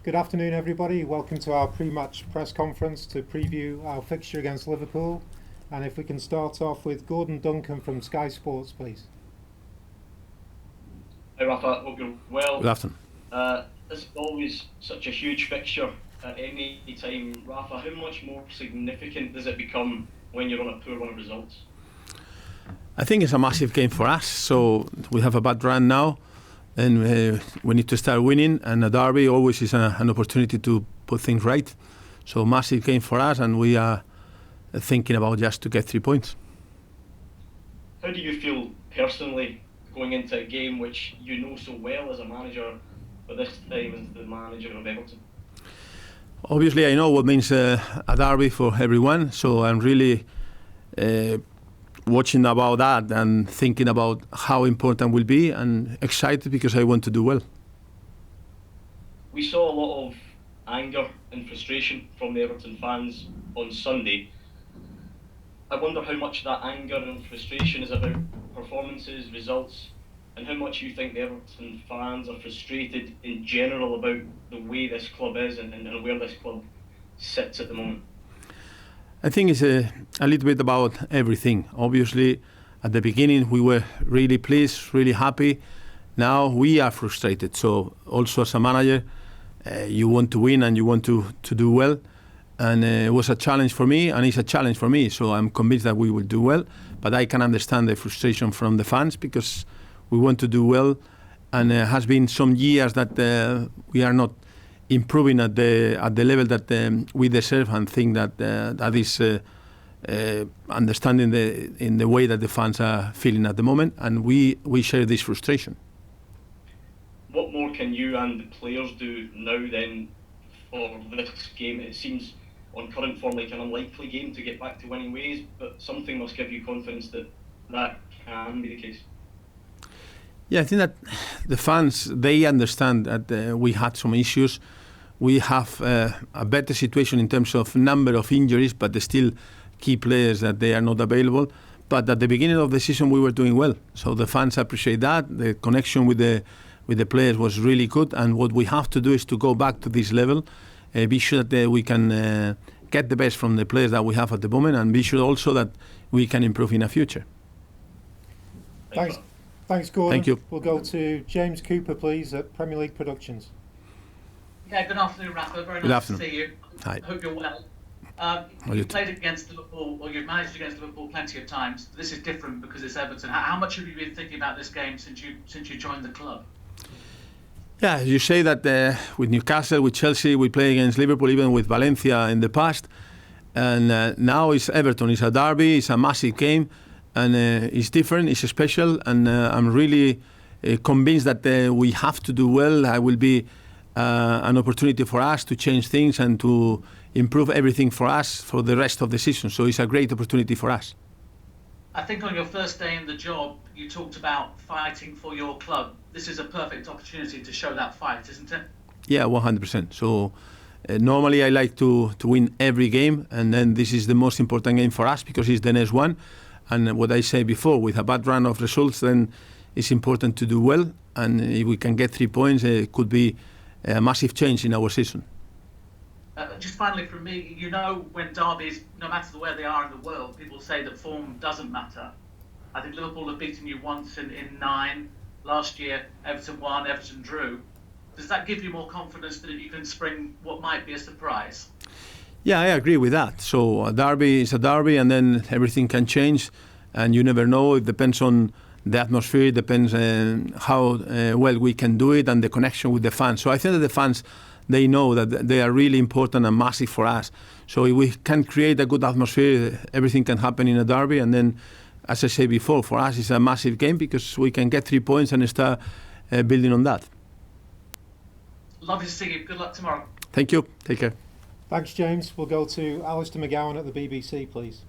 Good afternoon, everybody. Welcome to our pre-match press conference to preview our fixture against Liverpool. And if we can start off with Gordon Duncan from Sky Sports, please. Hi Rafa, hope you're well. Good afternoon. This is always such a huge fixture at any time. Rafa, how much more significant does it become when you're on a poor run of results? I think it's a massive game for us. So we have a bad run now, and we need to start winning. And a derby always is an opportunity to put things right. So massive game for us, and we are thinking about just to get 3 points. How do you feel personally going into a game which you know so well as a manager, but this time as the manager of Everton? Obviously, I know what means a derby for everyone. So I'm really watching about that and thinking about how important it will be, and excited because I want to do well. We saw a lot of anger and frustration from the Everton fans on Sunday. I wonder how much that anger and frustration is about performances, results, and how much you think the Everton fans are frustrated in general about the way this club is and where this club sits at the moment. I think it's a little bit about everything. Obviously, at the beginning we were really pleased, really happy. Now we are frustrated. So also as a manager, you want to win and you want to do well. And it was a challenge for me, and it's a challenge for me. So I'm convinced that we will do well. But I can understand the frustration from the fans because we want to do well. And it has been some years that we are not improving at the level that we deserve, and think that that is understanding in the way that the fans are feeling at the moment, and we share this frustration. What more can you and the players do now then for this game? It seems on current form like an unlikely game to get back to winning ways, but something must give you confidence that that can be the case. Yeah, I think that the fans, they understand that we had some issues. We have a better situation in terms of number of injuries, but there's still key players that they are not available. But at the beginning of the season, we were doing well. So the fans appreciate that. The connection with the players was really good. And what we have to do is to go back to this level, be sure that we can get the best from the players that we have at the moment, and be sure also that we can improve in the future. Thanks, Gordon. Thank you. We'll go to James Cooper, please, at Premier League Productions. Yeah, good afternoon, Rafa. Very Good nice afternoon. to see you. Hi. Hope you're well. You You've played against Liverpool, or you've managed against Liverpool plenty of times. This is different because it's Everton. How much have you been thinking about this game since you joined the club? Yeah, you say that with Newcastle, with Chelsea, we play against Liverpool, even with Valencia in the past. And now it's Everton. It's a derby. It's a massive game. And it's different. It's special. And I'm really convinced that we have to do well. I will be an opportunity for us to change things and to improve everything for us for the rest of the season. So it's a great opportunity for us. I think on your first day in the job, you talked about fighting for your club. This is a perfect opportunity to show that fight, isn't it? Yeah, 100%. So normally I like to win every game, and then this is the most important game for us because it's the next one. And what I said before, with a bad run of results, then it's important to do well. And if we can get 3 points, it could be a massive change in our season. Just finally from me, you know, when derbies, no matter where they are in the world, people say that form doesn't matter. I think Liverpool have beaten you once in 9. Last year, Everton won, Everton drew. Does that give you more confidence that you can spring what might be a surprise? Yeah, I agree with that. So a derby is a derby, and then everything can change, and you never know. It depends on the atmosphere, it depends on how well we can do it, and the connection with the fans. So I think that the fans, they know that they are really important and massive for us. So if we can create a good atmosphere, everything can happen in a derby. And then, as I said before, for us it's a massive game because we can get 3 points and start building on that. Lovely to see you. Good luck tomorrow. Thank you. Take care. Thanks, James. We'll go to Alistair McGowan at the BBC, please.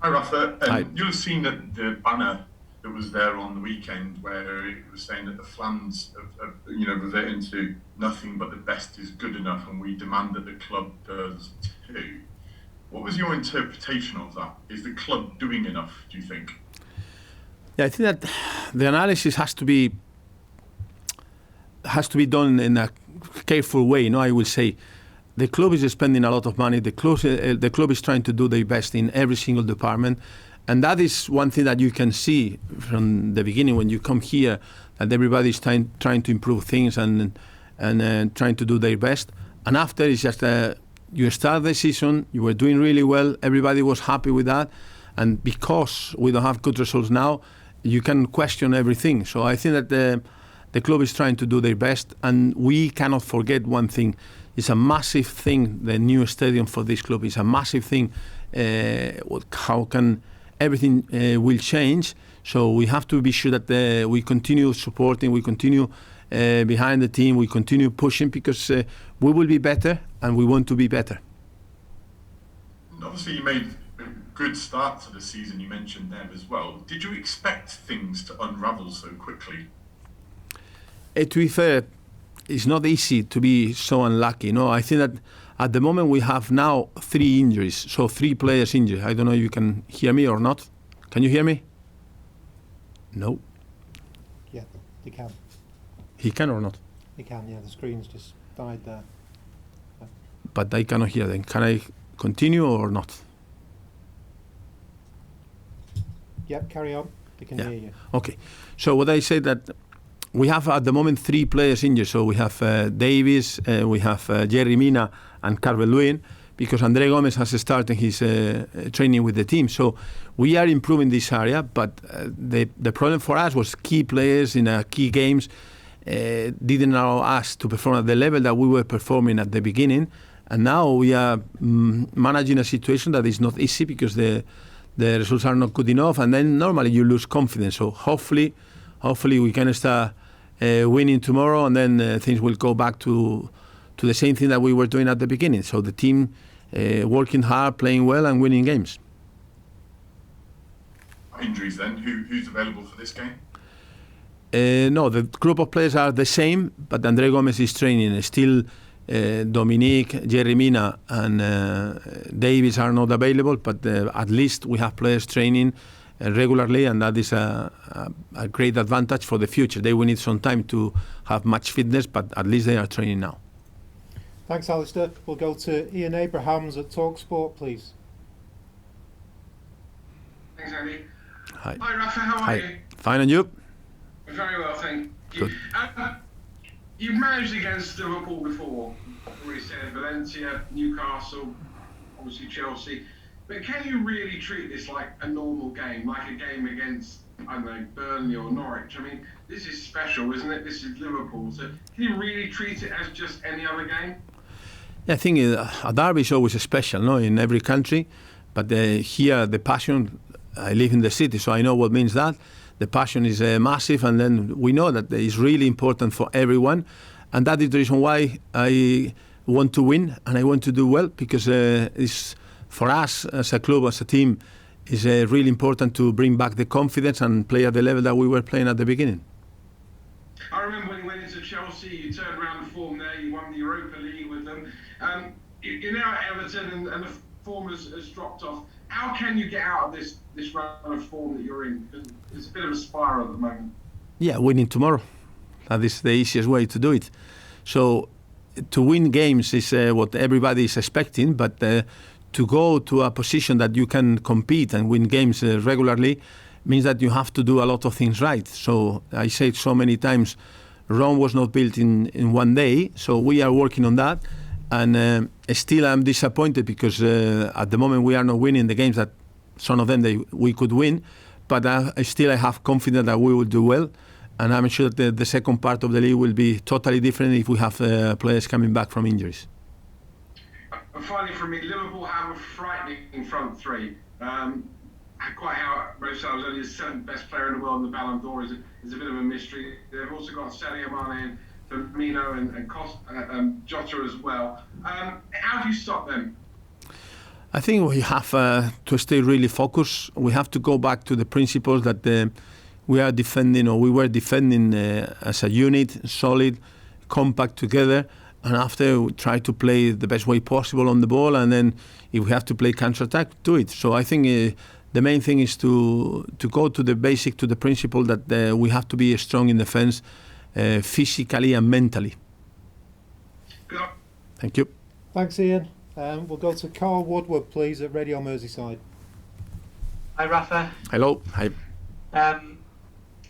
Hi, Rafa. Hi. You'll have seen that the banner that was there on the weekend where it was saying that the fans have reverting to nothing but the best is good enough, and we demand that the club does too. What was your interpretation of that? Is the club doing enough, do you think? Yeah, I think that the analysis has has to be done in a careful way. I will say the club is spending a lot of money. The club is trying to do their best in every single department, and that is one thing that you can see from the beginning when you come here, that everybody is trying to improve things and trying to do their best. And after, it's just you start the season, you were doing really well, everybody was happy with that, and because we don't have good results now, you can question everything. So I think that the club is trying to do their best, and we cannot forget one thing. It's a massive thing, the new stadium for this club. It's a massive thing. How can everything will change? So we have to be sure that we continue supporting, we continue behind the team, we continue pushing, because we will be better and we want to be better. Obviously, you made a good start to the season, you mentioned there as well. Did you expect things to unravel so quickly? To be fair, it's not easy to be so unlucky. I think that at the moment we have now 3 injuries, so 3 players injured. I don't know if you can hear me or not. Can you hear me? No. Yeah, you can. He can or not? You can, yeah. The screen's just died there. But I cannot hear them. Can I continue or not? Yep, carry on. They can hear you. Okay. So what I say that we have at the moment 3 players injured. So we have Davies, we have Jerry Mina and Calvert-Lewin, because Andre Gomez has started his training with the team. So we are improving this area, but the problem for us was key players in key games didn't allow us to perform at the level that we were performing at the beginning. And now we are managing a situation that is not easy, because the results are not good enough, and then normally you lose confidence. So hopefully we can start winning tomorrow, and then things will go back to the same thing that we were doing at the beginning. So the team working hard, playing well, and winning games. Injuries then? Who's available for this game? No, the group of players are the same, but Andre Gomez is training. Still, Dominique, Jerry Mina, and Davies are not available, but at least we have players training regularly, and that is a great advantage for the future. They will need some time to have much fitness, but at least they are training now. Thanks, Alistair. We'll go to Ian Abrahams at TalkSport, please. Thanks, Andy. Hi. Hi, Rafa. How are you? Fine, and you? Very well, thank you. Good. You've managed against Liverpool before. I've already said Valencia, Newcastle, obviously Chelsea. But can you really treat this like a normal game, like a game against, I don't know, Burnley or Norwich? I mean, this is special, isn't it? This is Liverpool. So can you really treat it as just any other game? Yeah, I think a derby is always special, no, in every country. But here, the passion, I live in the city, so I know what means that. The passion is massive, and then we know that it's really important for everyone. And that is the reason why I want to win and I want to do well, because it's for us as a club, as a team, it's really important to bring back the confidence and play at the level that we were playing at the beginning. I remember when you went into Chelsea, you turned around the form there, you won the Europa League with them. You're now at Everton and the form has dropped off. How can you get out of this run of form that you're in? Because it's a bit of a spiral at the moment. Yeah, winning tomorrow. That is the easiest way to do it. So to win games is what everybody is expecting, but to go to a position that you can compete and win games regularly means that you have to do a lot of things right. So I said so many times, Rome was not built in one day, so we are working on that. And still I'm disappointed because at the moment we are not winning the games that some of them we could win, but still I have confidence that we will do well, and I'm sure that the second part of the league will be totally different if we have players coming back from injuries. And finally from me, Liverpool have a frightening front three. Quite how Mo Salah's only the 7th best player in the world in the Ballon d'Or is a bit of a mystery. They've also got Sadio Mane and Firmino and Jota as well. How do you stop them? I think we have to stay really focused. We have to go back to the principles that we are defending, or we were defending as a unit, solid, compact together. And after, we try to play the best way possible on the ball. And then if we have to play counter-attack, do it. So I think the main thing is to go to the basic, to the principle that we have to be strong in defense, physically and mentally. Good luck. Thank you. Thanks, Ian. We'll go to Carl Woodward, please, at Radio Merseyside. Hi, Rafa. Hello. Hi.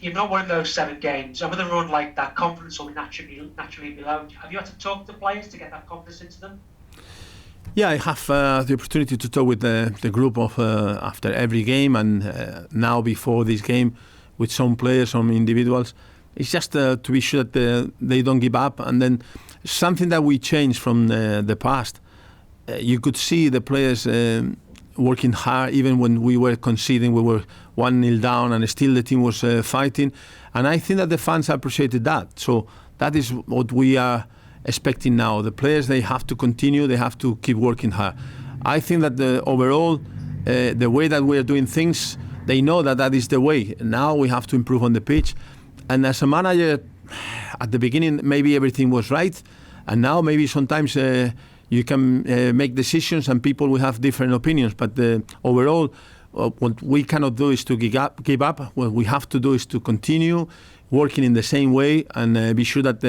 You've not won those 7 games, and with a run like that, confidence will be naturally below. Have you had to talk to players to get that confidence into them? Yeah, I have the opportunity to talk with the group of after every game, and now before this game with some players, some individuals. It's just to be sure that they don't give up. And then something that we changed from the past, you could see the players working hard even when we were conceding, we were 1-0 down, and still the team was fighting. And I think that the fans appreciated that. So that is what we are expecting now. The players, they have to continue, they have to keep working hard. I think that overall, the way that we are doing things, they know that that is the way. Now we have to improve on the pitch. And as a manager, at the beginning, maybe everything was right. And now maybe sometimes you can make decisions and people will have different opinions. But overall, what we cannot do is to give up. What we have to do is to continue working in the same way and be sure that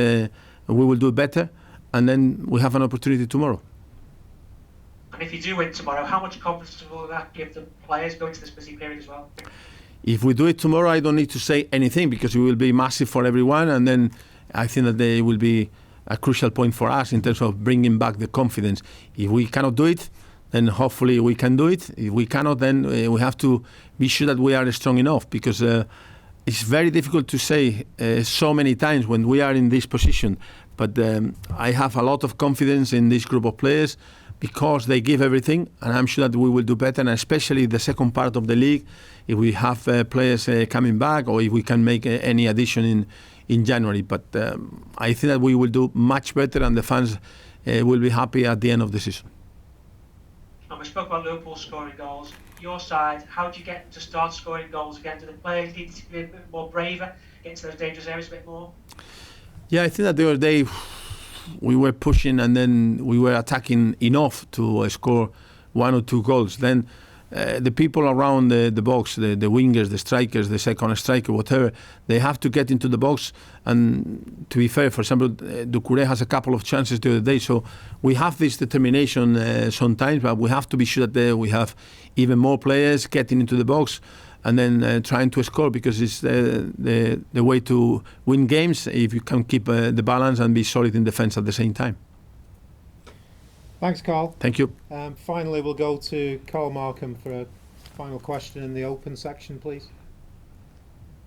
we will do better. And then we have an opportunity tomorrow. And if you do win tomorrow, how much confidence will that give the players going into this busy period as well? If we do it tomorrow, I don't need to say anything because it will be massive for everyone. And then I think that they will be a crucial point for us in terms of bringing back the confidence. If we cannot do it, then hopefully we can do it. If we cannot, then we have to be sure that we are strong enough, because it's very difficult to say so many times when we are in this position. But I have a lot of confidence in this group of players because they give everything, and I'm sure that we will do better, and especially the second part of the league, if we have players coming back or if we can make any addition in January. But I think that we will do much better, and the fans will be happy at the end of the season. And we spoke about Liverpool scoring goals. Your side, how do you get to start scoring goals again? Do the players need to be a bit more braver, get into those dangerous areas a bit more? Yeah, I think that the other day we were pushing and then we were attacking enough to score 1 or 2 goals. Then the people around the box, the wingers, the strikers, the second striker, whatever, they have to get into the box. And to be fair, for example, Doucouré has a couple of chances the other day. So we have this determination sometimes, but we have to be sure that we have even more players getting into the box and then trying to score, because it's the way to win games if you can keep the balance and be solid in defence at the same time. Thanks, Carl. Thank you. Finally, we'll go to Carl Markham for a final question in the open section, please.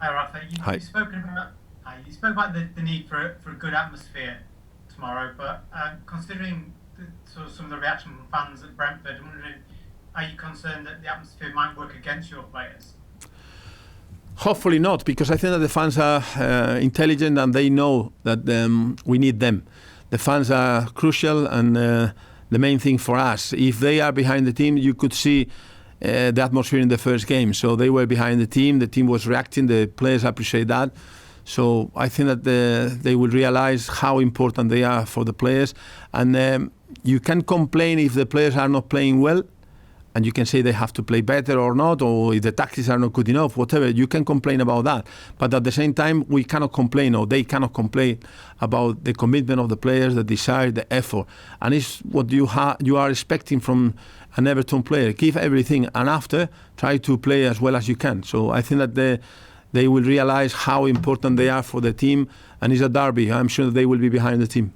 Hi, Rafa. Hi. You spoke about the need for a good atmosphere tomorrow, but considering some of the reaction from fans at Brentford, I'm wondering, are you concerned that the atmosphere might work against your players? Hopefully not, because I think that the fans are intelligent and they know that we need them. The fans are crucial and the main thing for us. If they are behind the team, you could see the atmosphere in the first game. So they were behind the team was reacting, the players appreciate that. So I think that they will realize how important they are for the players. And you can complain if the players are not playing well, and you can say they have to play better or not, or if the tactics are not good enough, whatever. You can complain about that. But at the same time, we cannot complain, or they cannot complain about the commitment of the players, the desire, the effort. And it's what you are expecting from an Everton player. Give everything, and after, try to play as well as you can. So I think that they will realize how important they are for the team, and it's a derby. I'm sure they will be behind the team.